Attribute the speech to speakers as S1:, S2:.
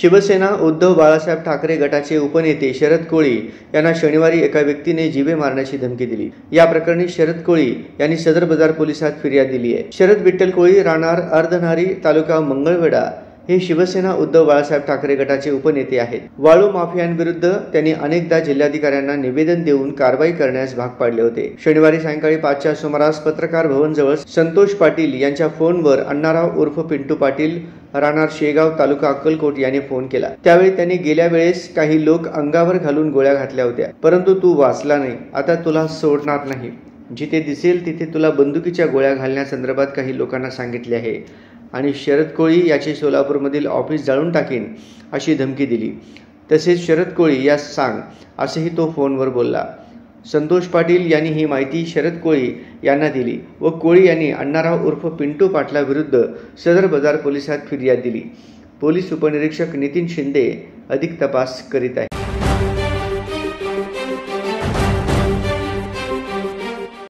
S1: शिवसेना उद्धव बाळासाहेब ठाकरे गटाचे उपनेते शरद कोळी यांना शनिवारी एका व्यक्तीने जीवे मारण्याची धमकी दिली। या प्रकरणी शरद कोळी यांनी सदर बाजार पोलिसात फिर्याद दिली आहे। शरद विठ्ठल कोळी राहणार अर्धनारी, तालुका मंगळवेढा हे शिवसेना उद्धव बाळासाहेब ठाकरे गटाचे उपनेते आहेत। वाळू माफियांविरुद्ध त्यांनी अनेकदा जिल्हाधिकाऱ्यांना निवेदन देऊन कारवाई करण्यास भाग पाडले होते। शनिवारी सायंकाळी 5च्या सुमारास पत्रकार भवन जवळ संतोष पाटील यांच्या फोनवर अण्णाराव उर्फ पिंटू पाटील राहणार शेगाव, तालुका अक्कलकोट याने फोन केला। त्यावेळी त्यांनी गेल्या वेळेस काही लोक अंगावर घालून गोळ्या घातल्या होत्या, परंतु तू वाचला नाही, आता तुला सोडणार नाही, जिथे दिसेल तिथे तुला बंदुकीच्या गोळ्या घालण्यासंदर्भात काही लोकांना सांगितले आहे आणि शरद कोळी याचे सोलापूरमधील ऑफिस जाळून टाकीन अशी धमकी दिली। तसेच शरद कोळी यास सांग असेही तो फोनवर बोलला। संतोष पाटील यांनी ही माहिती शरद कोळी यांना दिली व कोळी यांनी अण्णाराव उर्फ पिंटू पाटला विरुद्ध सदर बाजार पोलिसात फिर्याद दिली। पोलीस उपनिरीक्षक नितीन शिंदे अधिक तपास करीत आहेत।